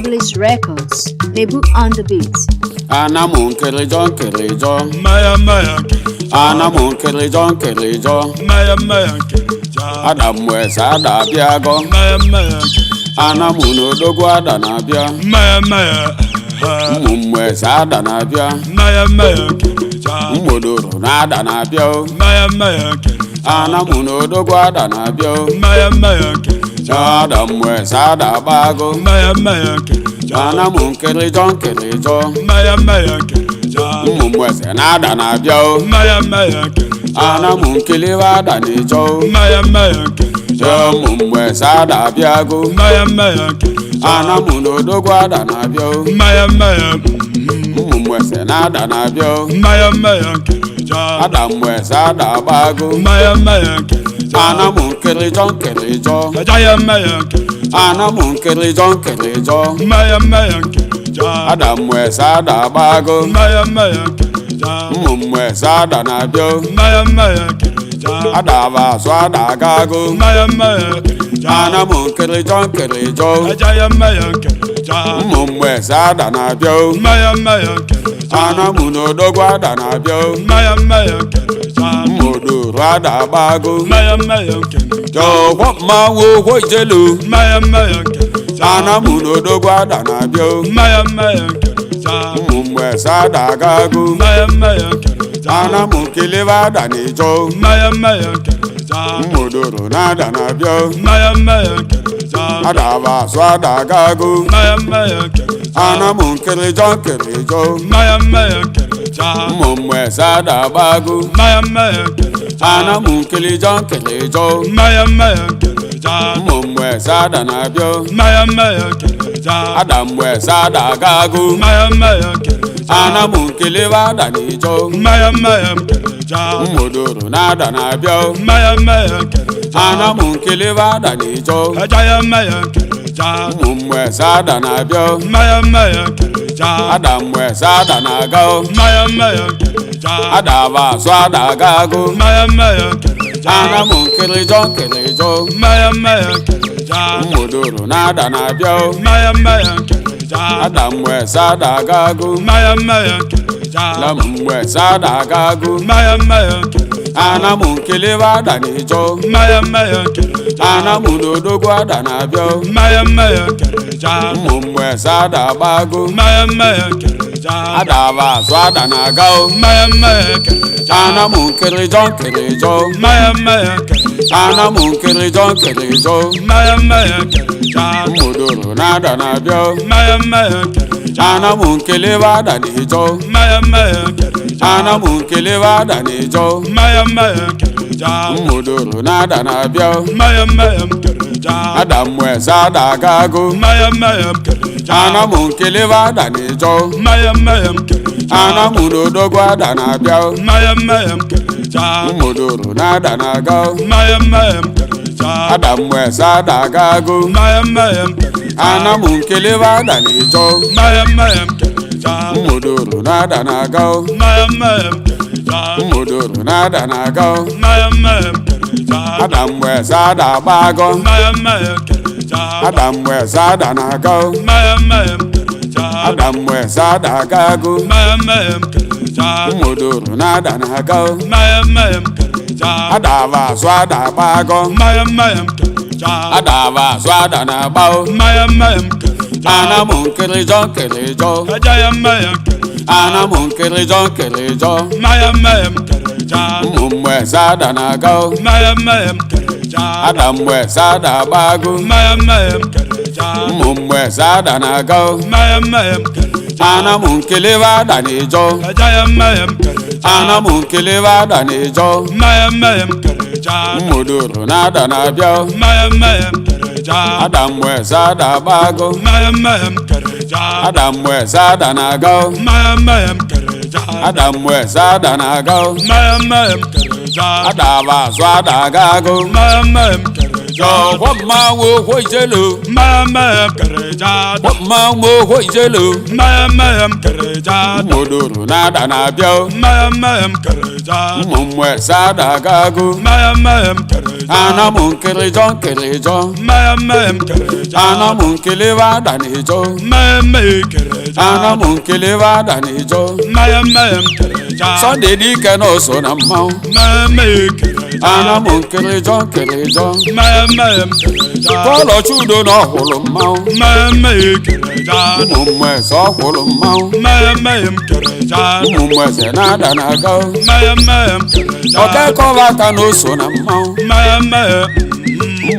Publish Records. They book on the beat. Anamu nkelejo Maya nkelejo Anamu nkelejo Maya nkelejo Adamu esa adabiago Maya nkelejo Anamu n'odogwu ada na-abịa Maya Mmụmmụ esa ada na-abịa Maya nkelejo Mmodoro na-ada na-abịa Maya nkelejo Anamu n'odogwu ada na-abịa Maya nkelejo Adamu esa adabago Maya nkelejo Anamu nkelejo Maya nkelejo Mmụmmụ esa na-ada na-abịa Maya nkelejo Anamu nkelewa ada na-ejo Maya nkelejo Mmụmmụ esa adabiago Maya nkelejo Anamu n'odogwu ada na-abịa Maya Mmụmmụ esa na-ada na-abịa Maya nkelejo Adamu esa adabago Maya nkelejo Anamu nkelejo Ajaya Maya nkelejo Anamu nkelejo Maya nkelejo Adamu esa adabago Maya nkelejo Mmụmmụ esa ada na-abịa Maya nkelejo Adaba azụ adagago Maya nkelejo Anamu nkelejo Ajaya Maya nkelejo Mmụmmụ esa ada na-abịa Maya nkelejo Anamu n'odogwu ada na-abịa Maya nkelejo Mmodoro adabago Maya nkelejo Jọgwọ mmanwụ ụgwọ ijelu Maya nkelejo Anamu n'odogwu ada na-abịa Maya nkelejo Mmụmmụ esa adagago Maya nkelejo Anamu nkelewa ada na-ejo Maya nkelejo Mmodoro na-ada na-abịa Maya nkelejo Adaba azụ adagago Maya nkelejo Anamu nkelejo Maya nkelejo Mmụmmụ esa adabago Maya nkelejo Anamu nkelejo Maya nkelejo Mmụmmụ esa ada na-abịa Maya nkelejo Adamu esa adagago Maya nkelejo Anamu nkelewa ada na-ejo Maya nkelejo Mmodoro na-ada na-abịa Maya nkelejo Anamu nkelewa ada na-ejo Ajaya Maya nkelejo Mmụmmụ esa ada na-abịa Maya nkelejo Adamu esa ada na-aga Maya nkelejo Adaba azụ adagago Maya nkelejo Anamu nkelejo Maya nkelejo Mmodoro na-ada na-abịa Maya nkelejo Adamu esa adagago Maya nkelejo Mmụmmụ esa adagago Maya nkelejo Anamu nkelewa ada na-ejo Maya nkelejo Anamu n'odogwu ada na-abịa Maya nkelejo Mmụmmụ esa adabago Maya nkelejo Adaba azụ ada na-aga Maya nkelejo Anamu nkelejo Maya nkelejo Anamu nkelejo Maya nkelejo Mmodoro na-ada na-abịa Maya nkelejo Anamu nkelewa ada na-ejo Maya nkelejo Anamu nkelewa ada na-ejo Maya nkelejo Mmodoro na-ada na-abịa Maya nkelejo Adamu esa adagago Maya nkelejo Anamu nkelewa ada na-ejo Maya nkelejo Anamu n'odogwu ada na-abịa Maya nkelejo Mmodoro na-ada na-aga Maya nkelejo Adamu esa adagago Maya nkelejo Anamu nkelewa ada na-ejo Maya nkelejo Mmodoro na-ada na-aga Maya nkelejo Mmodoro na-ada na-aga Maya nkelejo Adamu esa adabago Maya nkelejo Adamu esa ada na-aga Maya nkelejo Adamu esa adagago Maya nkelejo Mmodoro na-ada na-aga Maya nkelejo Adaba azụ adabago Maya nkelejo Adaba azụ ada na-agba Maya nkelejo Anamu nkelejo Ajaya Maya nkelejo Anamu nkelejo Maya nkelejo Mmụmmụ esa ada na-aga Maya nkelejo Adamu esa adabago Maya nkelejo Mmụmmụ esa ada na-aga Maya nkelejo Anamu nkelewa ada na-ejo Ajaya Maya nkelejo Anamu nkelewa ada na-ejo Maya nkelejo Mmodoro na-ada na-abịa Maya nkelejo Adamu esa adabago Maya nkelejo Adamu esa ada na-aga Maya nkelejo Adamu esa ada na-aga Maya nkelejo Adaba azụ adagago Maya nkelejo ja Kwa mmanwụ hoi jelu meme kere ja Kwa mmanwụ hoi jelu meme kere ja Modoro nada na-abịa meme kere ja ụmụ mmụọ sada gago meme kere ja ana m nkịrịjọ nkịrịjọ meme kere ja ana m nkelewa ada n'ijọ meme kere ja ana m nkelewa ada n'ijọ meme kere ja Sunday dike na so na mmanwụ meme kere ja ana m nkịrịjọ nkịrịjọ meme kere ja Pọlọ Chudo na ọhụrụ mmanwụ meme kere ja ụmụ mmụọ eze ọhụrụ mmanwụ meme kere ja ụmụ mmụọ eze na-ada na-aga meme kere ja ọkekọba aka na oso na mmanwụ meme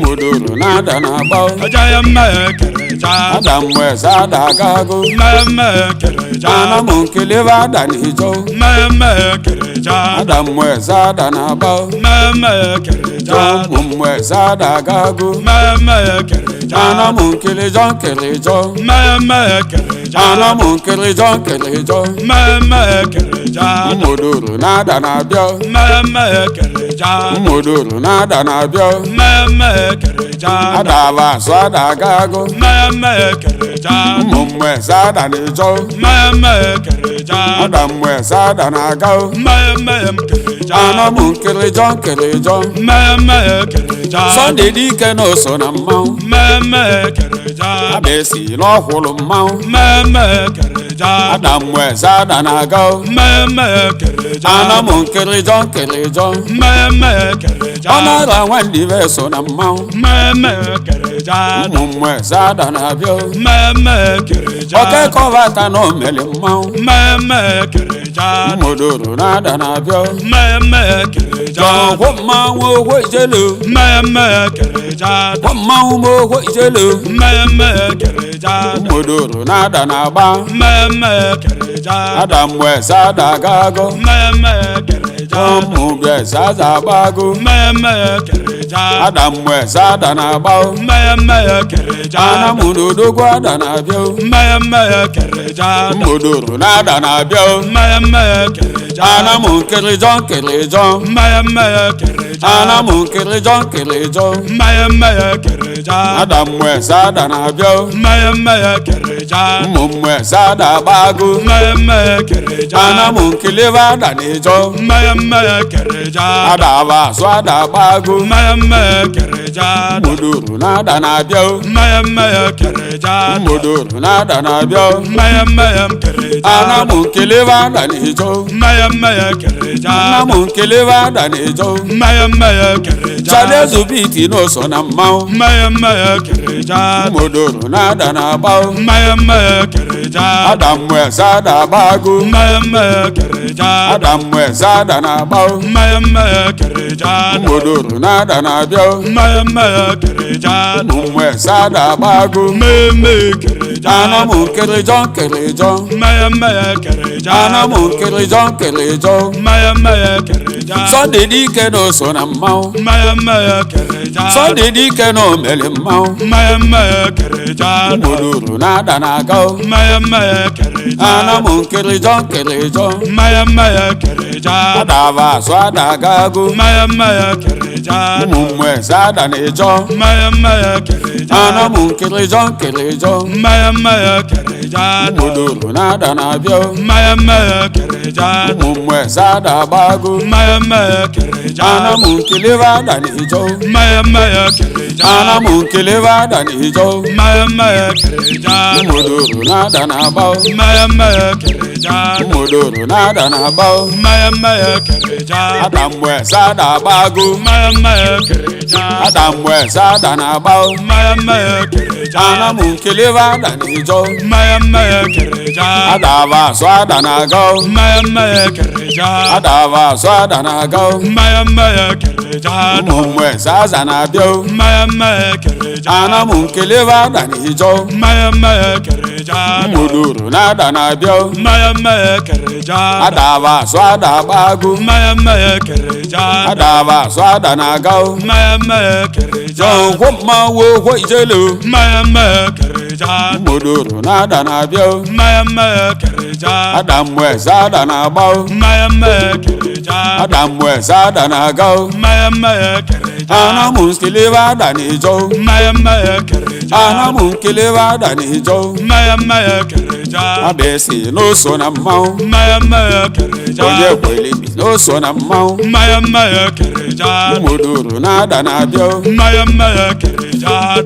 Modoro na-ada na-agba ajaya meme kere ja ada mmụọ eze ada agago meme kere ja ana m nkelewa ada n'ijọ meme kere ja ada mmụọ eze ada na-agba meme kere ja ụmụ mmụọ eze ada agago meme kere ja ana m nkịrịjọ nkịrịjọ meme kere ja ana m nkịrịjọ nkịrịjọ meme kere ja Modoro na-ada na-abịa meme kere ja Modoro na-ada na-abịa meme kere ja ada aba azụ ada agago meme kere ja ụmụ mmụọ eze ada n'ijọ meme kere ja ada mmụọ eze ada na-aga meme kere ja ana m nkịrịjọ nkịrịjọ meme kere ja Sunday dike na oso na mmanwụ meme kere ja abesila ọhụrụ mmanwụ meme kere ja ada mmụọ eze ada na-aga meme kere ja ana m nkịrịjọ nkịrịjọ meme kere ja ọ na-ara nwandibe so na mmanwụ meme kere ja ụmụ mmụọ eze ada na-abịa meme kere ja ọkekọba aka na omeli mmanwụ meme kere ja Modoro na-ada na-abịa meme kere ja Kwa mmanwụ ogwo ijelu meme kere ja Kwa mmanwụ m ogwo ijelu meme kere ja Modoro na-ada na-agba meme kere ja ada mmụọ eze ada agago meme kere ja ụmụ bịa eze aza agbago meme kere ja ada mmụọ eze ada na-agba meme kere ja ana m n'odogwu ada na-abịa meme kere ja Modoro na-ada na-abịa meme kere ja ana m nkịrịjọ nkịrịjọ meme kere ja ana m nkịrịjọ nkịrịjọ meme kere ja ada mmụọ eze ada na-abịa meme kere ja ụmụ mmụọ eze ada agbago meme kere ja ana m nkelewa ada n'ijọ meme kere ja ada aba azụ ada agbago meme kere ja Modoro na-ada na-abịa meme kere ja Modoro na-ada na-abịa meme kere ja ana m nkelewa ada n'ijọ meme kere ja ana m nkelewa ada n'ijọ meme kere ja Chalezu biti n'oso na mmanwụ meme kere ja Modoro na-ada na-agba meme kere ja ada mmụọ eze ada agbago meme kere ja ada mmụọ eze ada na-agba meme kere ja Modoro na-ada na-abịa meme kere ja ụmụ mmụọ eze ada agbago meme kere ja ana m nkịrịjọ nkịrịjọ meme kere ja ana m nkịrịjọ nkịrịjọ meme kere ja Sunday dike na oso na mmanwụ meme kere ja Sunday dike na omeli mmanwụ meme kere ja Modoro na-ada na-aga meme kere ja ana m nkịrịjọ nkịrịjọ meme kere ja ada aba azụ ada agago meme kere ja ụmụ mmụọ eze ada na-ejọ meme kere ja ana m nkịrịjọ nkịrịjọ meme kere ja Modoro na-ada na-abịa meme kere ja ụmụ mmụọ eze ada agbago meme kere ja ana m nkelewa ada n'ijọ meme kere ja ana m nkelewa ada n'ijọ meme kere ja Modoro na-ada na-agba meme kere ja Modoro na-ada na-agba meme kere ja ada mmụọ eze ada agbago meme kere ja ada mmụọ eze ada na-agba meme kere ja ana m nkelewa ada n'ijọ meme kere ja ada aba azụ ada na-aga meme kere ja ada aba azụ ada na-aga meme kere ja ụmụ mmụọ eze aza na-abịa meme kere ja ana m nkelewa ada n'ijọ meme kere ja Modoro na-ada na-abịa meme kere ja ada aba azụ ada agbago meme kere ja ada aba azụ ada na-aga meme kere ja Jọngwọ mmanwụ ogwo ijelu meme kere ja Modoro na-ada na-abịa meme kere ja ada mmụọ eze ada na-agba meme kere ja ada mmụọ eze ada na-aga meme kere kereja. ana m nkelewa ada n'ijo Mmanya mmanya kereja. ana m nkelewa ada n'ijo Mmanya mmanya kereja. abesi n'oso na mmanwụ Mmanya mmanya kereja. onye kwelibi n'oso na mmanwụ Mmanya mmanya kereja. mmodoro na-ada na-abịa Mmanya mmanya kereja.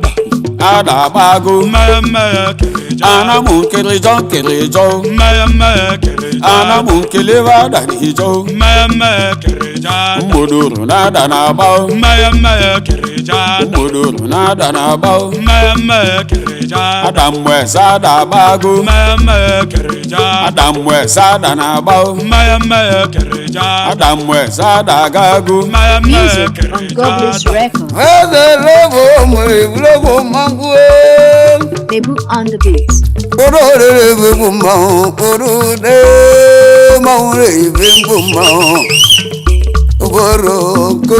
ada agbago Mmanya mmanya kereja. ana m nkelejo Mmanya mmanya kereja. ana m nkelewa ada n'ijo Mmanya mmanya kereja. mmodoro na-ada na-agba Mmanya mmanya kereja. mmodoro na-ada na-agba Mmanya mmanya kereja. ada mmụeze ada agbago Mmanya mmanya kereja. ada mmụeze ada na-agba Mmanya mmanya kereja. ada mmụeze ada agago Mmanya mmanya Music on kereja. Goblins Records. Eze lobo mwere lobo mangwe. Lebu on the beats. Orore bebu mau, orore maure bebu mau. Oro ku.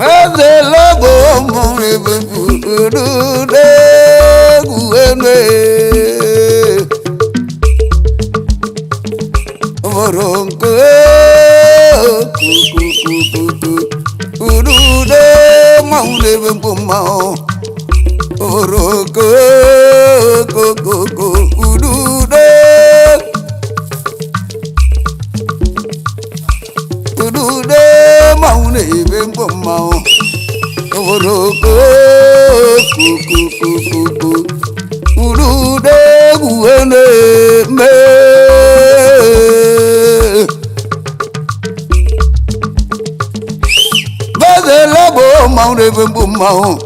Eze lobo mwere bebu orore guene. Oro ku. Urude maule bempo mau oroko ko urude maule bempo mau oroko ko urude guene me labo maure bembu mau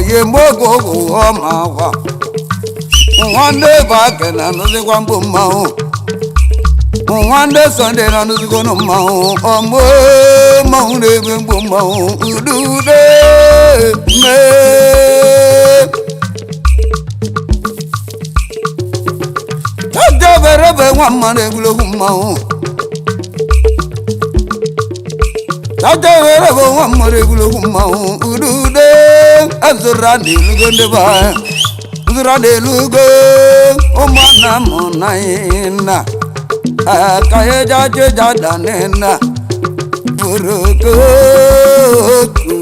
ye mogo go mawa wande bagena no de kwambu mau wande sonde na no go no mau omo maure bembu mau udude me Adabere be wamane gulo mau Adawere bo amore gulo mau udude azura de lugonde ba azura de lugo o mana monaina akaye jaje jadanena buruko ku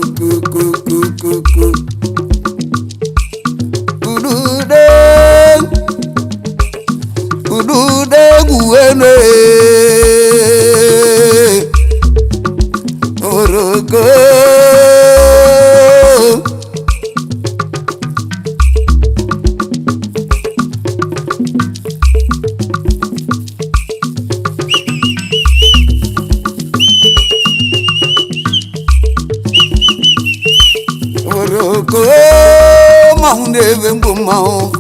udude guene Oroko maunde bembo mau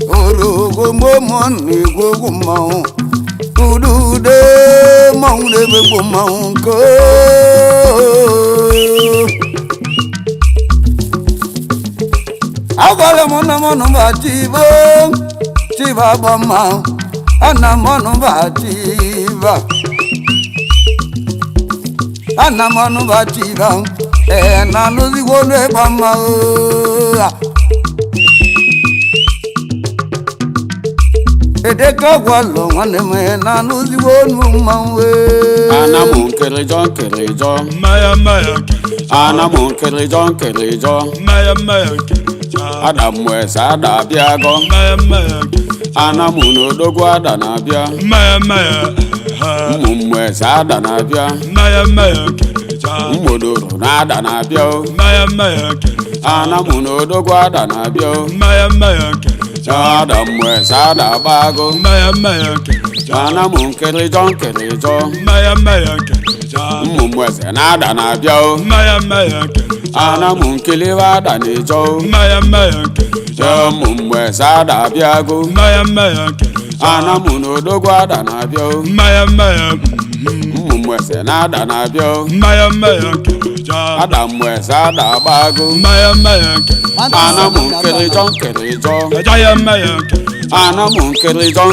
Oroko momon ni gogo mau Udude maunde bembo mau ko Agala mono batiba Tiba bama Ana mono batiba Ana mono batiba Na nuzi wone bama Edeka walo wane me na nuzi wonu mawe ana m nkelejo Mmanya mmanya kereja. ana m nkelejo Mmanya mmanya kereja. ada mmụeze ada abịago Mmanya mmanya kereja. ana m n'odogwu ada na-abịa Mmanya mmanya ụmụ mmụeze ada na-abịa Mmanya mmanya kereja. mmodoro na-ada na-abịa Mmanya mmanya kereja. ana m n'odogwu ada na-abịa Mmanya mmanya kereja. ada mmụeze ada agbago Mmanya mmanya kereja. ana m nkelejo Mmanya mmanya kereja. ụmụ mmụeze na-ada na-abịa Mmanya mmanya kereja. ana m nkelewa ada n'ijo Mmanya mmanya kereja. ụmụ mmụeze ada abịago Mmanya mmanya kereja. ana m n'odogwu ada na-abịa Mmanya mmanya ụmụ mmụeze na-ada na-abịa mmanya mmanya kereja. ada mmụeze ada agbago Mmanya mmanya kereja. ana m nkelejo Kereja ya mmanya kereja. ana m nkelejo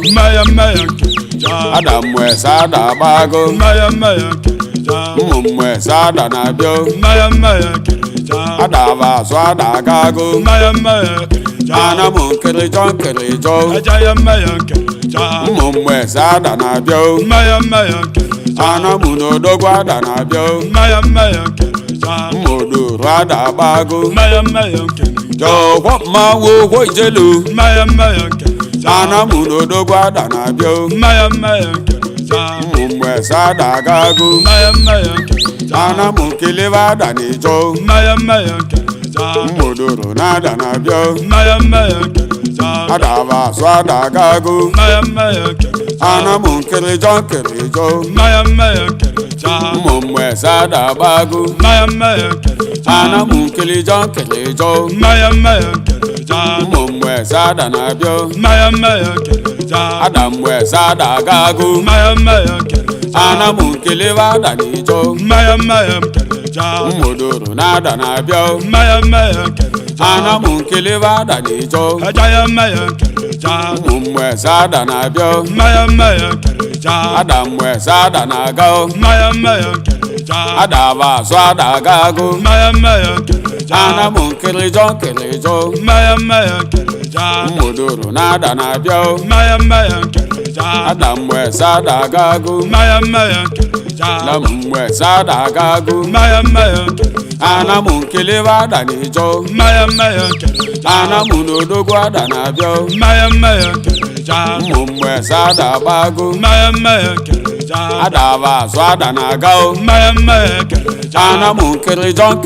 Mmanya mmanya kereja. ada mmụeze ada agbago Mmanya mmanya kereja. ụmụ mmụeze ada na-abịa Mmanya mmanya kereja. ada abazụ ada agago Mmanya mmanya kereja. ana m nkelejo Kereja ya mmanya kereja. kereja. Mmụmụ sada na-abịa o. Mmanya mmanya kereja. Anamụ n'odogwu ada na-abịa o. Mmanya mmanya kereja. Mmodoro ada agbago. Mmanya mmanya kereja. Jọ̀wọ́ mmanwụ ụgwọ ijelu. Mmanya mmanya kereja. Anamụ n'odogwu ada na-abịa o. Mmanya mmanya kereja. Mmụmụ sada agago. Mmanya mmanya kereja. Anamụ kelebe ada n'ịjọ. Mmanya mmanya kereja. Mmodoro na-ada na-abịa o. Mmanya mmanya kereja. Adaba asụ ada agago. Mmanya mmanya kereja. Anamụ nkelejọ. Mmanya mmanya kereja. Mmụmụ sada agbago. Mmanya mmanya kereja. Anamụ nkelejọ. Mmanya mmanya kereja. Mmụmụ sada na-abịa o. Mmanya mmanya kereja. Adamụ sada agago. Mmanya mmanya kereja. Anamụ nkelebe ada n'ịjọ. Mmanya mmanya kereja. Mmodoro na-ada na-abịa o. Mmanya mmanya kereja. Anamụ nkelebe ada n'ịjọ. Ajaya mmanya kereja. Mmụmụ sada na-abịa o. Mmanya mmanya kereja. Adamụ sada na-aga o. Mmanya mmanya kereja. Adaba asụ ada agago. Mmanya mmanya kereja. Anamụ nkelejọ. Mmanya mmanya kereja. Mmodoro na-ada na-abịa o. Mmanya mmanya kereja. Adamụ sada agago. Mmanya mmanya kereja. Mmụmụ sada agago. Mmanya mmanya kereja. Anamụ nkelebe ada n'ịjọ. Mmanya mmanya kereja. Anamụ n'odogwu ada na-abịa o. Mmanya mmanya kereja. Mmụmụ sada agbago. Mmanya mmanya kereja. Adaba asụ ada na-aga o. Mmanya mmanya kereja. Anamụ nkelejọ.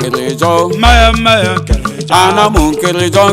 Mmanya mmanya kereja. Anamụ nkelejọ.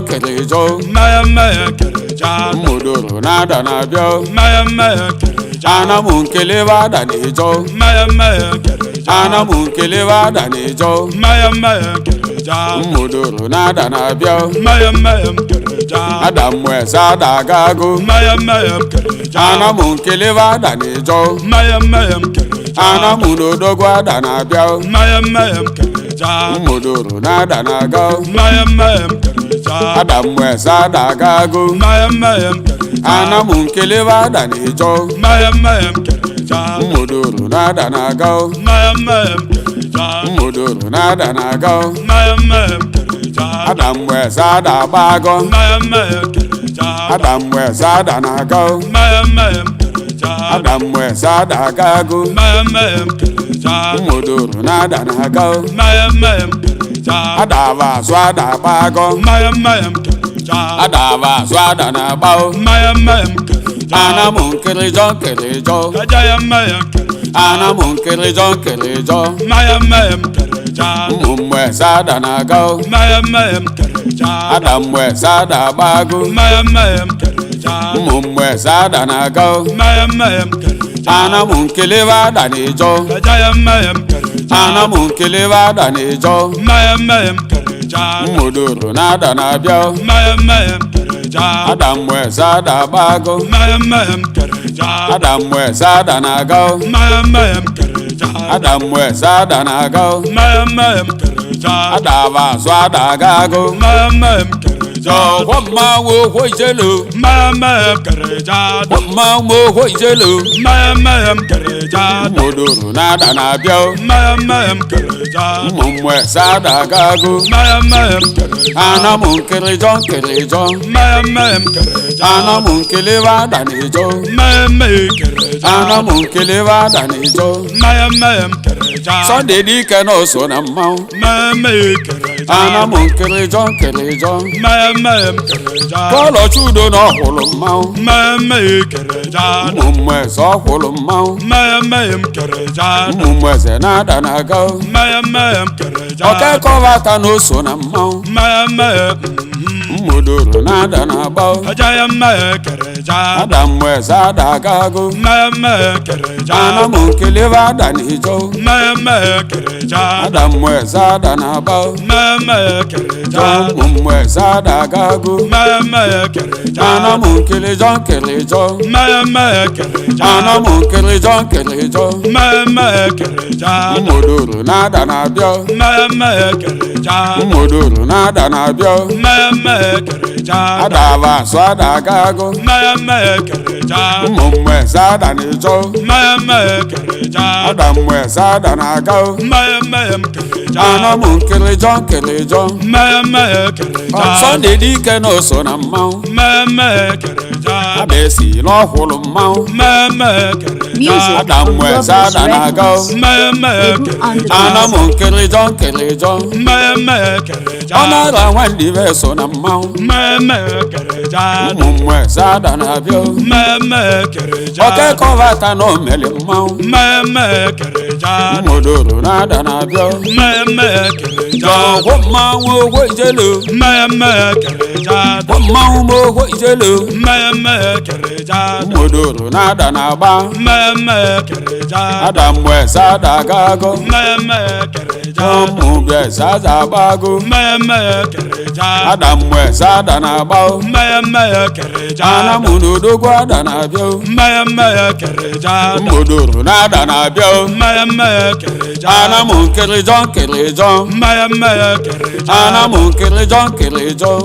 Mmanya mmanya kereja. Mmodoro na-ada na-abịa o. Mmanya mmanya kereja. Anamụ nkelebe ada n'ịjọ. Mmanya mmanya kereja. Anamụ nkelebe ada n'ịjọ. Mmanya mmanya kereja. Mmodoro na-ada na-abịa o. Mmanya mmanya kereja. Adamụ sada agago. Mmanya mmanya kereja. Anamụ nkelebe ada n'ịjọ. Mmanya mmanya kereja. Anamụ n'odogwu ada na-abịa o. Mmanya mmanya kereja. Mmodoro na-ada na-aga o. Mmanya mmanya kereja. Adamụ sada agago. Mmanya mmanya kereja. Anamụ nkelebe ada n'ịjọ. Mmanya mmanya kereja. Mmodoro na-ada na-aga o. Mmanya mmanya kereja. Mmodoro na-ada na-aga o. Mmanya mmanya kereja. Adamụ sada agbago. Mmanya mmanya kereja. Adamụ sada na-aga o. Mmanya mmanya kereja. Adamụ sada agago. Mmanya mmanya kereja. Mmodoro na-ada na-aga o. Mmanya mmanya kereja. Adaba asụ ada agbago. Mmanya mmanya kereja. Adaba asụ ada na-agba o. Mmanya mmanya kereja. Anamụ nkelejọ. Ajaya mmanya kereja. Anamụ nkelejọ. Mmanya mmanya kereja. Mmụmụ sada na-aga o. Mmanya mmanya kereja. Adamụ sada agbago. Mmanya mmanya kereja. Mmụmụ sada na-aga o. Mmanya mmanya kereja. Anamụ nkelebe ada n'ịjọ. Ajaya mmanya kereja. Anamụ nkelebe ada n'ịjọ. Mmanya mmanya kereja. Mmodoro na-ada na-abịa o. Mmanya mmanya kereja. Adamụ sada agbago. Mmanya mmanya kereja. Adamụ sada na-aga o. Mmanya mmanya kereja. Adamụ sada na-aga o. Mmanya mmanya kereja. Adaba asụ ada agago. Mmanya mmanya kereja. Jọ̀wọ́ mmanwụ ụgwọ ijelu. Mmanya mmanya kereja. Mmanwụ ụgwọ ijelu. Mmanya mmanya kereja. Mmodoro na-ada na-abịa o. Mmanya mmanya kereja. Mmụmụ sada agago. Mmanya mmanya kereja. Anamụ nkelejọ. Mmanya mmanya kereja. Anamụ nkelebe ada n'ịjọ. Mmanya mmanya kereja. Anamụ nkelebe ada n'ịjọ. Mmanya mmanya kereja. Sunday dike na o so na mmanwụ. Mmanya mmanya kereja. Anamụ nkelejọ. Mmanya mmanya kereja. Kọlọ chudo na ọkwụlụ mmanwụ. Mmanya mmanya kereja. Mmụmụ eze ọkwụlụ mmanwụ. Mmanya mmanya kereja. Mmụmụ eze na-ada na-aga o. Mmanya mmanya kereja. Ọkekọba aka na o so na mmanwụ. Mmanya mmanya Mmodoro na-ada na-agba o. Ajaya mmanya kereja. Adamụ eze ada agago. Mmanya mmanya kereja. Anamụ nkelebe ada n'ịjọ. Mmanya mmanya kereja. Adamụ eze ada na-agba o. Mmanya mmanya kereja. Mmụmụ eze ada agago. Mmanya mmanya kereja. Anamụ nkelejọ. Mmanya mmanya kereja. Anamụ nkelejọ. Mmanya mmanya kereja. Mmodoro na-ada na-abịa o. Mmanya mmanya kereja. Mmodoro na-ada na-abịa o. Mmanya mmanya kereja. Adaba asụ ada agago. Mmanya mmanya kereja. Mmụmụ eze ada n'ịjọ. Mmanya mmanya kereja. Adamụ eze ada na-aga o. Mmanya mmanya kereja. Anamụ nkelejọ. Mmanya mmanya kereja. Sunday dike na o so na mmanwụ. Mmanya mmanya kereja. kereja abesi n'ọhụrụ mmanwụ mmemme kereja Music Ada on mwe Globus sada na-aga Records. mmemme Debut on the kereja ana m beats. nkelejọ mmemme kereja ọ na-ara nwanne ibe so na mmanwụ mmemme kereja ụmụ mwe sada na-abịa mmemme kereja okekọbata na omeli mmanwụ mmemme kereja ụmụdoro na-ada na-abịa mmemme kereja ọgwụ mmanwụ ogwo ijelu mmemme kereja ọgwụ mmanwụ m ogwo ijelu mmemme kereja ụmụdoro na-ada na-agba mmemme kereja ada mwe sada gago mmemme kereja ụmụ bịa sada agbago mmemme kereja ada mwe sada na-agba mmemme kereja ana mụ n'odogwu ada na-abịa mmemme kereja ụmụdoro na-ada na-abịa mmemme kereja ana mụ nkelejọ mmemme kereja ana mụ nkelejọ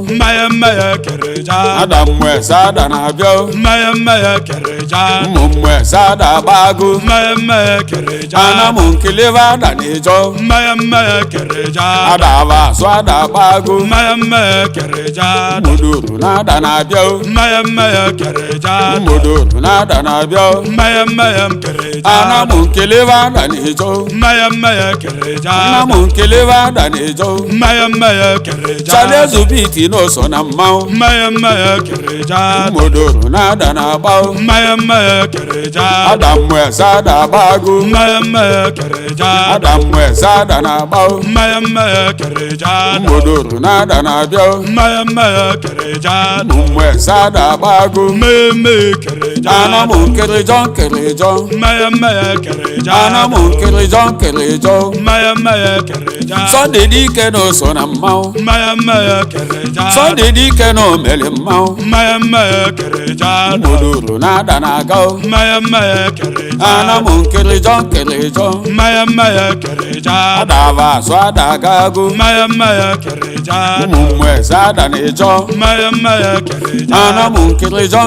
mmemme kereja ada mwe sada na-abịa mmemme kereja ụmụ mwe sada agbago mmemme kereja ana mụ nkelebe ada na-ejọ mmemme kereja ada aba asụ ada agbago mmemme kereja ụmụdoro na-ada na-abịa mmemme kereja ụmụdoro na-ada na-abịa mmemme kereja ana mụ nkelebe ada na-ejọ mmemme kereja ana mụ nkelebe ada na-ejọ mmemme kereja chalezu biti n'oso na mmanwụ mmemme kereja ụmụdoro na-ada na-agba mmemme kereja ada mwe sada agbago mmemme kereja ada mwe sada na-agba mmemme kereja ụmụdoro na-ada na-abịa mmemme kereja ụmụ mwe sada agbago mmemme kereja ana mụ nkelejọ mmemme kereja ana mụ nkelejọ mmemme kereja Sunday dike n'oso na mmanwụ mmemme kereja Sunday dike na omeli mmanwụ mmemme kereja ụmụdoro na-ada na-aga mmemme kereja ana mụ nkelejọ mmemme kereja ada aba asụ ada agago mmemme kereja ụmụ mwe sada na-ejọ mmemme kereja ana mụ nkelejọ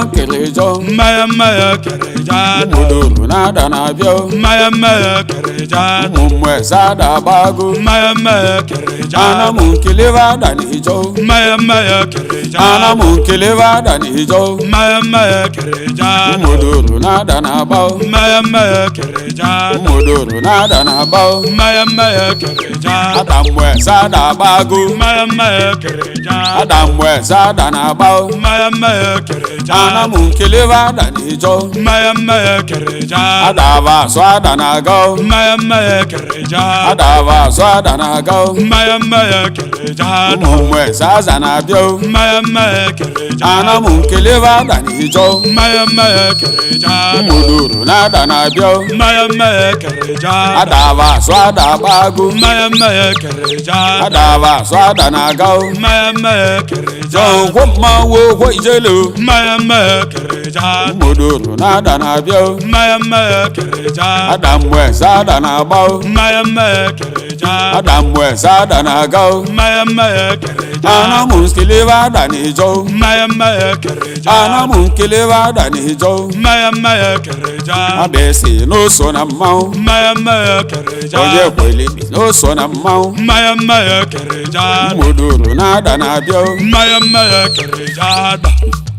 mmemme kereja ụmụdoro na-ada na-abịa mmemme kereja ụmụ mwe sada agbago mmemme kereja ana mụ nkelebe ada na-ejọ mmemme kereja ana mụ nkelebe ada na-ejọ mmemme kereja ụmụdoro na-ada na-agba mmemme kereja ụmụdoro na-ada na-agba mmemme kereja ada mwe sada agbago mmemme kereja ada mwe sada na-agba mmemme kereja ana mụ nkelebe ada na-ejọ mmemme kereja ada aba asụ ada na-aga mmemme kereja ada aba asụ ada na-aga mmemme kereja ụmụ mwe saza na-abịa mmemme kereja ana mụ nkelebe ada na-ejọ mmemme kereja ụmụdoro na-ada na-abịa mmemme kereja ada aba asụ ada agbago mmemme kereja ada aba asụ ada na-aga mmemme kereja ọgwụ mmanwụ ogwo ijelu mmemme kereja ụmụdoro na-ada na-abịa mmemme kereja ada mwe sada na-agba mmemme kereja ada mwe sada na-aga mmemme kereja ana mụ nkelebe ada na-ejọ mmemme kereja ana mụ nkelebe ada na-ejọ mmemme kereja abesi n'oso na mmanwụ mmemme kereja onye kwelibi n'oso na mmanwụ mmemme kereja ụmụdoro na-ada na-abịa mmemme kereja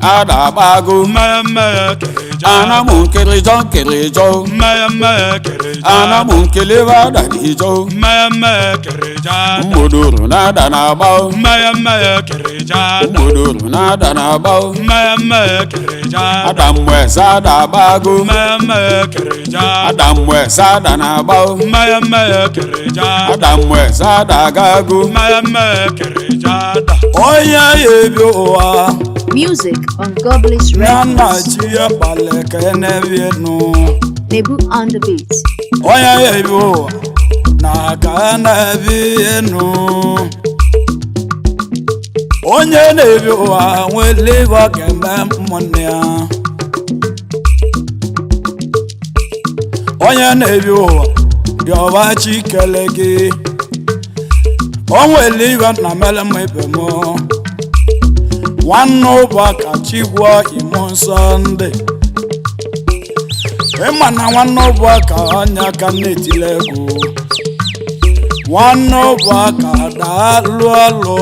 ada agbago mmemme kereja ana mụ nkelejọ mmemme kereja ana mụ nkelebe ada na-ejọ mmemme kereja ụmụdoro na-ada na-agba mmemme kereja ụmụdoro na-ada na-agba mmemme kereja ada mwe sada agbago mmemme kereja ada mwe sada na-agba mmemme kereja ada mwe sada agago mmemme kereja onye ya ebi ụwa Music on Globus ya na Records. chi ya kpali ka ya na-ebi enu Debut on the beats. onye ya ebi ụwa na ka ya na-ebi enu onye na-ebi ụwa nwere ibe kemgbe ụmụnne ya onye na-ebi ụwa dị ọba chi kele gị o nwere ibe na mere m ibe m nwanne ụbọka chi gwụọ imo nsọ ndị ịma na nwanne ụbọka onye aka na-etile egwu nwanne ụbọka daalụ ọlụ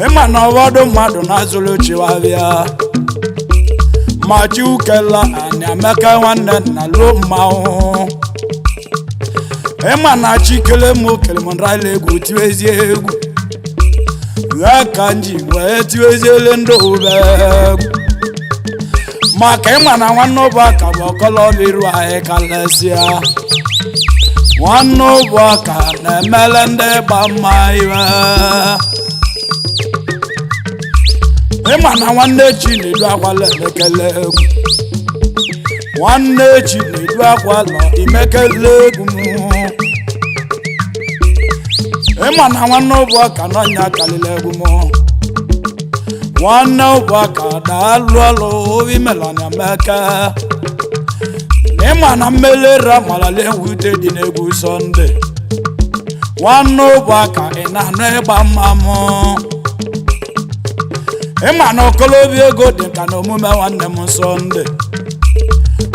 ịma na ọbọdụ mmadụ na-azụrụ chiwabịa ma chi ukela anyị amaka nwanne na luo mmanwụ ịma na chi kele m nraịla egwu tiwezie egwu ya ka nji wee tiweziele ndị ube egwu maka ịma na nwanne ụbọaka bụ ọkọlọbịa iru anyị kalesịa nwanne ụbọaka na-emele ndị gba mma iwe ịma na nwanne chi na-edu akwala emekele egwu nwanne chi na-edu akwala imekele egwu ịma na nwanne ụbọaka n'ọnya kalile egwu m nwanne ụbọaka daalụ ọlụ obi melania meke ịma na mmelera malale nwute dị n'egwu sọnde nwanne ụbọaka ị na-anụ ịgba mma m ịma na okolobịa ego dị ka na omume nwanne m sọnde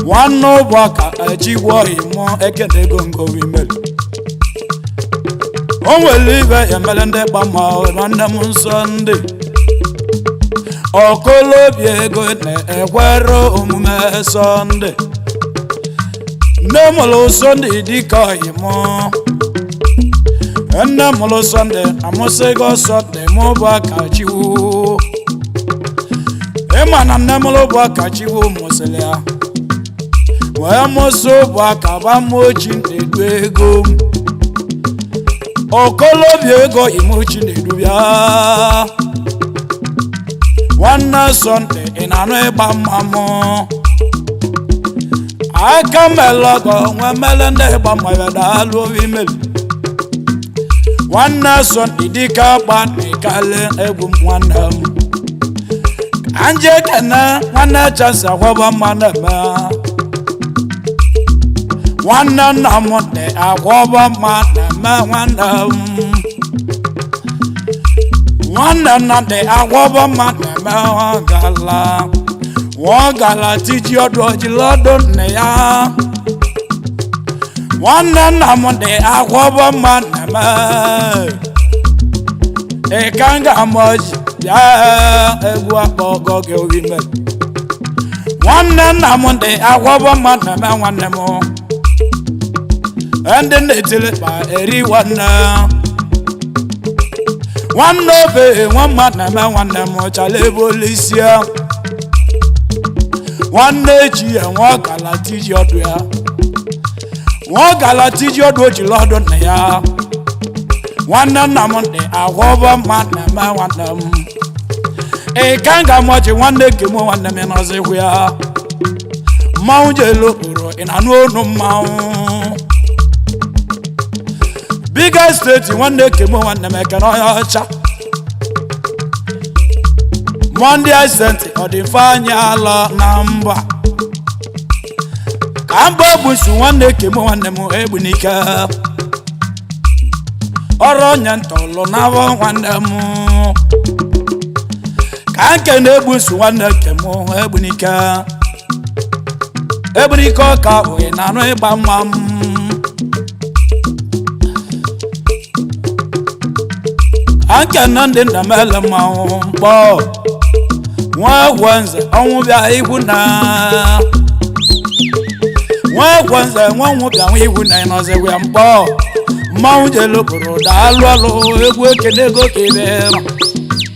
nwanne ụbọaka echigwoghị m ekene ego ngowimelu o nwere ibe emele ndị gba mma nwanne m sọnde okolobịa ego na-ekwere omume sọnde nne mụrụ sọnde dịka ọyị m nne mụrụ sọnde amụsịgo sọnde mụ bụ akachiwu ịma na nne mụrụ bụ akachiwu mụsịrị ya wee mụsị bụ akaba mochi na-edu ego okolobịa ego imochi na-edu ya nwanne sọnde ị na-anụ ịgba mma m aka melọgọ nwe mele ndị ịgba mma ya daalụ obi melu nwanne sọnde dịka agba na ịkali egwu m nwanne m anje ekene nwanne chansi akwaba mma na-eme nwanne nna m dị akwaba mma na-eme nwanne m nwanne nna dị akwaba mma na-eme wọgala tiji ọdụ ọjịlọdụ nne ya nwanne nna m dị akwaba mma na-eme ịka nga m ọjị bịa egwu akpọ ọgọ gị obi mere nwanne nna m dị akwaba mma na-eme nwanne m ndị na-etile kpa eri nwanne obe nwa mmadụ na-eme nwanne m chala ebe olisie nwanne eji ya nwa ọgala tiji ọdụ ya nwa ọgala tiji ọdụ ojila ọdụ nna ya nwanne nna m dị agwọbọ mmadụ na-eme nwanne m ịka nga mọchi nwanne kemo nwanne m nọzikwu ya mmanwụ jelu okporo ị na-anụ onu mmanwụ biga steeti nwanne kemo nwanne m ekene ọya ọcha monde asenti ọ dị mfe anya ala na mba ka mba egbusu nwanne kemo nwanne m egbunike ọrụ onye ntọlụ n'abọ nwanne m ka nke na-egbusu nwanne kemo egbunike ọka ohe na anụ ịgba mma m anke na ndị nna m ele mmanwụ mkpọ nwa egwenze ọnwụ bịa ikwu na nwa egwenze nwa ọnwụ bịa nwa ikwu na ịnọzigwe ya mkpọ mmanwụ jelu bụrụ daalụ ọlụ egwu ekene ego ka ebe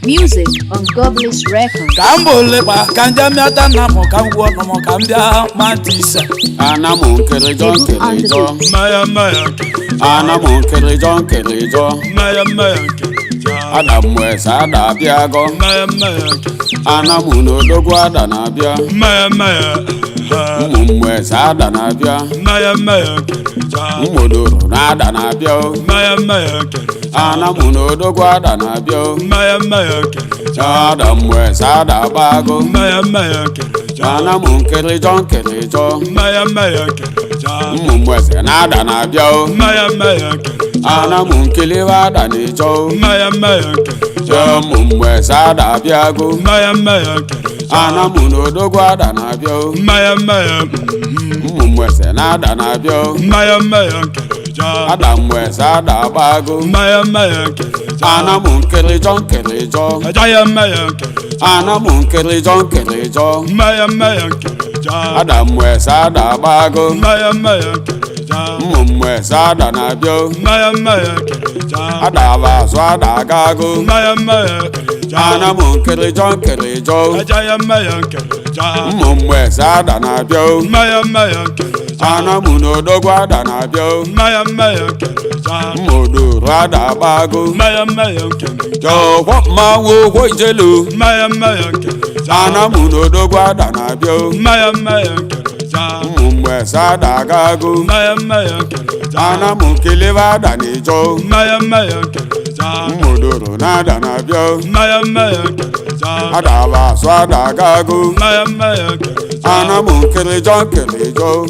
Music on Goblins Records. ka m bụ lekpa ka nje mịata nna m ka m gwuo ọnụ m ka m bịa mata ise ana m nkịrịjọ nkịrịjọ Maya maya nkịrịjọ. ana m nkịrịjọ nkịrịjọ Maya maya nkịrịjọ. ada m eze ada abịago Maya maya nkịrịjọ. ana m n'odogwu ada na-abịa Maya maya. ụmụ m eze ada na-abịa Maya maya nkịrịjọ. mmodoro na ada na-abịa Maya maya nkịrịjọ. ana m n'odogwu ada na-abịa Maya maya nkịrịjọ. ada m eze ada agbago Maya maya nkịrịjọ. ana m nkịrịjọ nkịrịjọ Maya maya nkịrịjọ. ụmụ m eze na ada na-abịa Maya maya nkịrịjọ. ana m nkiliwa ada na-ejo Maya maya nkịrịjọ. ụmụ m eze ada abịago Maya maya nkịrịjọ. ana m n'odogwu ada na-abịa Maya maya. ụmụ m eze na ada na-abịa Maya maya nkịrịjọ. ja Adam wes ada bago mmanya mmanya kere ja Ana mu nkiri jo aja ya mmanya kere ja Ana mu nkiri jo mmanya mmanya kere ja Adam wes ada bago mmanya mmanya kere ja Mmom wes ada na bio mmanya mmanya kere ja Ada vaso ada gago mmanya mmanya kere ja Ana mu nkiri jo aja ya mmanya kere ja Mmom wes ada na bio mmanya mmanya kere ja Ana mu n'odogwu ada na bio mmanya mmanya kere ja Mmodoro ada bago mmanya mmanya kere ja Jọ̀wọ́ máa wo owó ìjẹ́lò. mmanya mmanya kere ja Anamu n'odogwu ada na bio mmanya mmanya kere ja Mmom wes ada gago mmanya mmanya kere ja Anamu keleba ada n'ijo mmanya mmanya kere ja Mmodoro na ada na bio mmanya mmanya kere ja Ada vaso ada gago mmanya mmanya kere ja Anamu nkirijo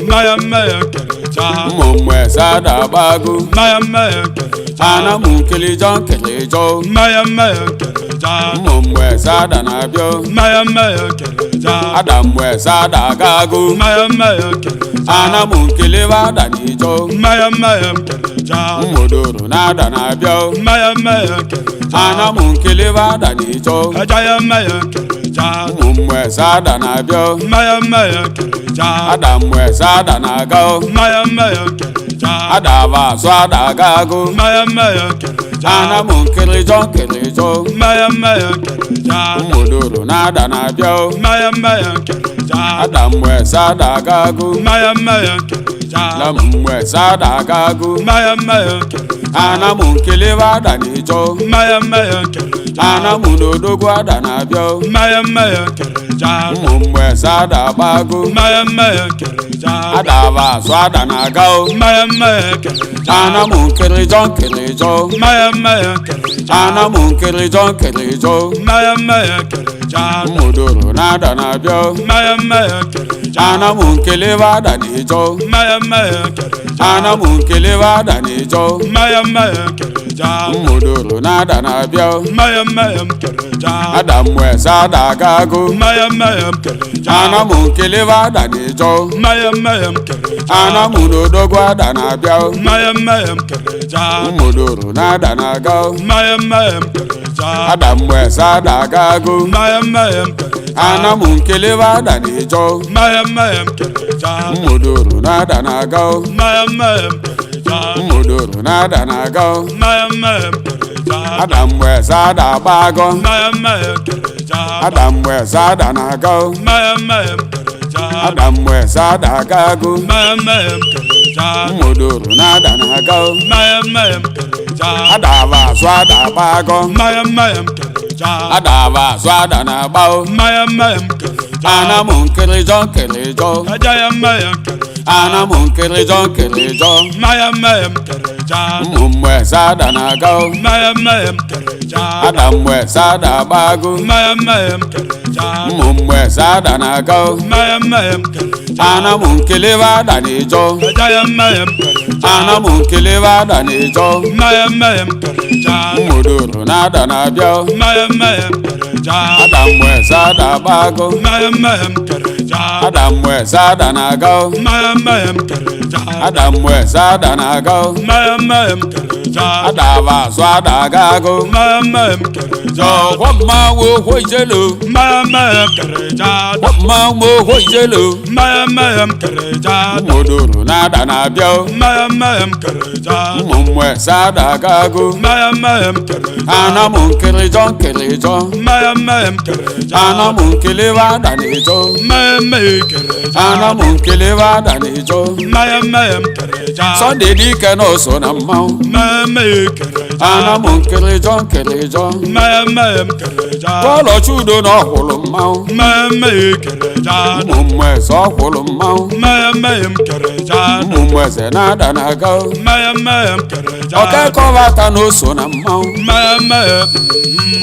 mmanya mmanya kere ja Mmom wes ada bago mmanya mmanya kere ja Anamu nkirijo mmanya mmanya kere ja Mmom wes ada na bio mmanya mmanya kere ja Adam wes ada gago mmanya mmanya kere ja Anamu nkeleba ada n'ijo mmanya mmanya kere ja Mmodoro na ada na bio mmanya mmanya kere ja Anamu nkeleba ada n'ijo aja ya mmanya kere ja Mmom wes ada na bio mmanya mmanya kere ja Adam wes ada na gao mmanya mmanya kere ja Ada vaso ada gago mmanya mmanya kere ja Anamu nkirijo mmanya mmanya kere ja Mmodoro na ada na bio mmanya mmanya kere ja Adam wes ada gago mmanya mmanya kere ja Mmom wes ada gago mmanya mmanya kere ja Anamu nkeleba ada n'ijo mmanya mmanya kere ja Anamu n'odogwu ada na bio mmanya mmanya kere ja Mmom wes ada bago mmanya mmanya kere ja Ada vaso ada na gao mmanya mmanya kere ja Anamu nkirijo mmanya mmanya kere ja Anamu nkirijo mmanya mmanya kere ja Mmodoro na ada na bio mmanya mmanya kere ja Anamu nkeleba ada n'ijo mmanya mmanya kere ja Anamu nkeleba ada n'ijo mmanya mmanya kere ja Mmodoro na ada na bio mmanya mmanya kere ja Adam wes ada gago mmanya mmanya kere ja Anamu nkeleba ada n'ijo mmanya mmanya kere ja Anamu n'odogwu ada na bio mmanya mmanya kere ja Mmodoro na ada na gao mmanya mmanya kere ja Adam wes ada gago mmanya mmanya kere ja Anamu nkeleba ada n'ijo mmanya mmanya kere ja Mmodoro na ada na gao mmanya mmanya kere ja Mmodoro na ada na gao mmanya mmanya kere ja Adam wes ada bago mmanya mmanya kere ja Adam wes ada na gao mmanya mmanya kere ja Adam wes ada gago mmanya mmanya kere ja Mmodoro na ada na gao mmanya mmanya kere ja Ada vaso ada bago mmanya mmanya kere ja Ada vaso ada na bao mmanya mmanya kere ja Anamu nkirijo aja ya mmanya kere ja Anamu nkirijo mmanya mmanya kere ja Mmom wes ada na gao mmanya mmanya kere ja Adam wes ada bago mmanya mmanya kere ja Mmom wes ada na gao mmanya mmanya kere ja Anamu nkeleba ada n'ijo aja ya mmanya kere ja Anamu nkeleba ada n'ijo mmanya mmanya kere ja Mmodoro na ada na bio mmanya mmanya kere ja Adam wes ada bago mmanya mmanya kere ja Adam wes ada na gao mmanya mmanya kere ja Adam wes ada na gao mmanya mmanya kere ja Ada vaso ada gago mmanya mmanya kere ja Jọ̀wọ́ máa wo owó ìjẹ́lò. mmanya mmanya kere ja Máa wo owó ìjẹ́lò. mmanya mmanya kere ja Mmodoro na ada na bio mmanya mmanya kere ja Mmom wes ada gago mmanya mmanya kere ja Anamu nkirijo mmanya mmanya kere ja Anamu nkeleba ada n'ijo mmanya mmanya kere ja Anamu nkeleba ada n'ijo mmanya mmanya kere ja Sunday dike na so na mmanwụ mmanya mmanya kere ja Anamu nkirijo mmanya mmanya kere ja Pọlọ Chudo na ọkwụlụ mmanwụ mmanya mmanya kere ja Mmom wes ọkwụlụ mmanwụ mmanya mmanya kere ja Mmom wes na ada na gao mmanya mmanya kere ja Ọkekọbata na o so na mmanwụ mmanya mmanya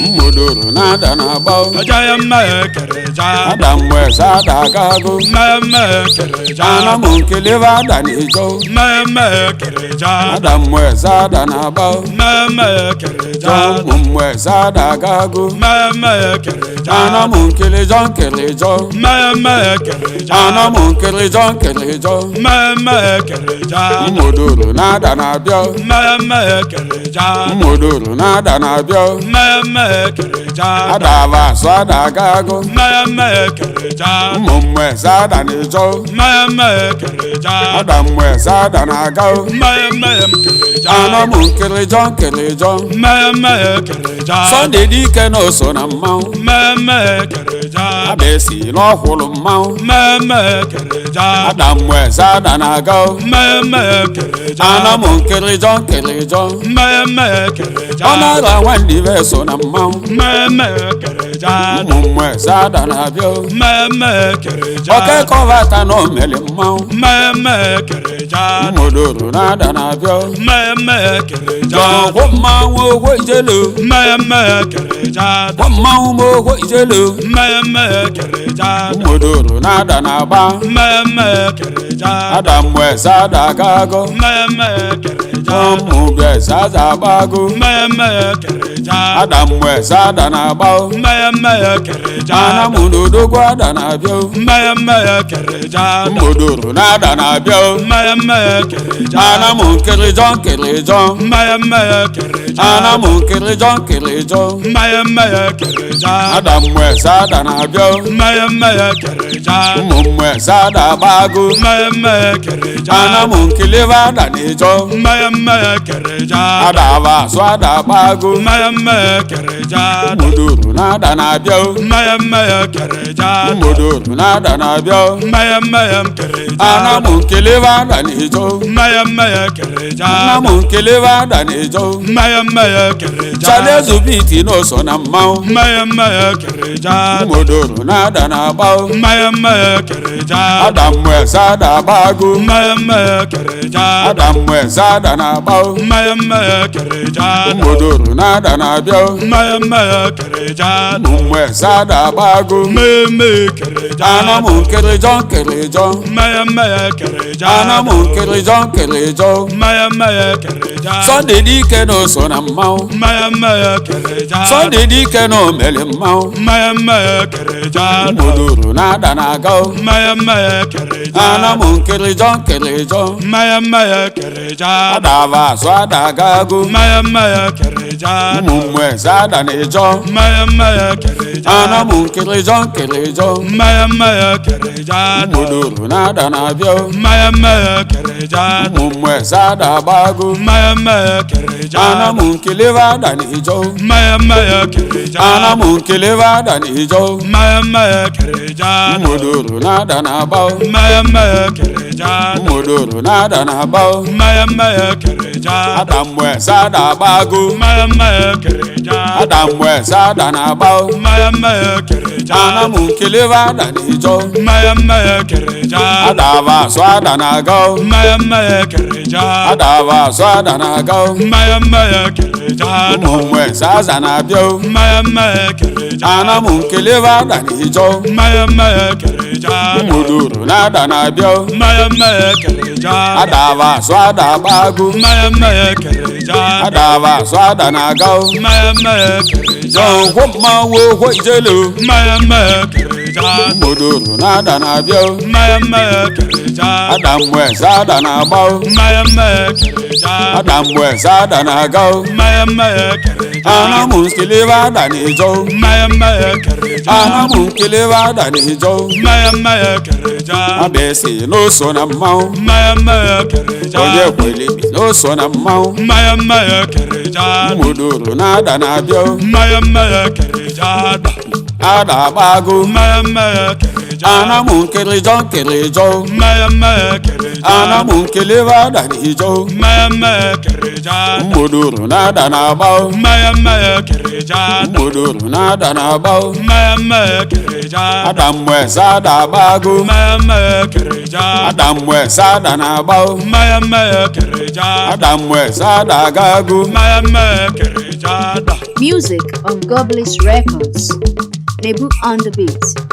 Mmodoro na ada na gbao aja ya mmanya kere kereja Adam wes adagago mmemme kereja Ana munkele ada n'ijo mmemme kereja Adam wes ada na-aba mmemme kereja John wes adagago mmemme kereja Ana munkele John kelejo mmemme kereja Ana munkele John kelejo mmemme kereja Modoro nada na-abịa mmemme kereja Modoro nada na-abịa mmemme kereja Adava asụ adagago mmemme kereja wes ada n'ijo mmemme kereja Adam wes ada na-aga mmemme kereja Ana munkele John kelejo mmemme kereja Sunday dike na oso na mmanwụ mmemme kereja Abesi n'ọhụrụ mmanwụ mmemme kereja Adam wes ada na-aga mmemme kereja Ana munkele kelejo mmemme kereja ọ na-ara nwanne ibe so na mmanwụ mmemme kereja wes ada na-abịa mmemme kereja okekọvata na omeli mmanwụ mmemme kereja Modoro nada na-abịa mmemme kereja ọgwụ mmanwụ ogwo ijelu mmemme kereja ọgwụ mmanwụ ma ogwo ijelu mmemme kereja Modoro nada na-agba mmemme kereja Adam wes adagago mmemme kereja ụmụ wes ada agbago mmemme kereja Adam wes ada na-agba mmemme kereja Ana munodogwu ada na-abịa mmemme kereja Modoro nada na-abịa mmemme kereja Ana munkele kelejo mmemme kereja Ana munkele kelejo mmemme kereja Adam wes ada na-abịa mmemme kereja ụmụ wes ada agbago mmemme kereja Ana munkele ada n'ijo mmemme kereja Adava asụ ada agbago mmemme kereja Modoro nada na-abịa mmemme kereja Modoro nada na-abịa mmemme kereja Ana munkele ada n'ijo mmemme kereja Ana munkele ada n'ijo mmemme kereja Chalezu biti n'oso na mmanwụ mmemme kereja Modoro nada na-agba mmemme kereja Adam wes ada agbago mmemme kereja Adam wes ada na-agba mmemme kereja Modoro nada na-abịa mmemme kereja ụmụ wes ada agbago mmemme kereja Ana munkele kelejo mmemme kereja Ana munkele kelejo mmemme kereja Sunday dike na oso na mmanwụ mmemme kereja Sunday dike na omeli mmanwụ mmemme kereja Modoro nada na-aga mmemme kereja Ana munkele kelejo mmemme kereja Adava asụ ada agago mmemme kereja ụmụ wes ada na-ejo mmemme kereja Ana munkele kelejo mmemme kereja Modoro nada na-abịa mmemme kereja ụmụ wes ada agbago mmemme kereja Ana munkele ada n'ijo mmemme kereja Ana munkele ada n'ijo mmemme kereja Modoro nada na-agba mmemme kereja Modoro nada na-agba mmemme kereja Adam wes ada agbago mmemme kereja Adam wes ada na-agba mmemme kereja Ana munkele ada n'ijo mmemme kereja Adava asụ ada na-aga mmemme kereja Adava asụ ada na-aga mmemme kereja ụmụ wes aza na-abịa mmemme kereja Ana munkele ada n'ijo mmemme kereja Modoro nada na-abịa mmemme kereja Adava asụ ada agbago mmemme kereja Adava asụ ada na-aga mmemme kereja ọgwụ mmanwụ ogwo ijelu mmemme kereja Modoro nada na-abịa mmemme kereja Adam wes ada na-agba mmemme kereja Adam wes ada na-aga mmemme kereja Ana munkele ada n'ijo mmemme kereja Ana munkele ada n'ijo mmemme kereja Abesi n'oso na mmanwụ mmemme kereja onye kweli bi n'oso na mmanwụ mmemme kereja Modoro nada na-abịa mmemme kereja ada agbago mmemme kereja Ana munkele kelejo mmemme kereja Ana munkele ada n'ijo mmemme kereja Modoro nada na-agba mmemme kereja Modoro nada na-agba mmemme kereja Adam wes ada agbago mmemme kereja Adam wes ada na-agba mmemme kereja Adam wes ada agago mmemme kereja Music on Goblis Records. Nebu on the beat.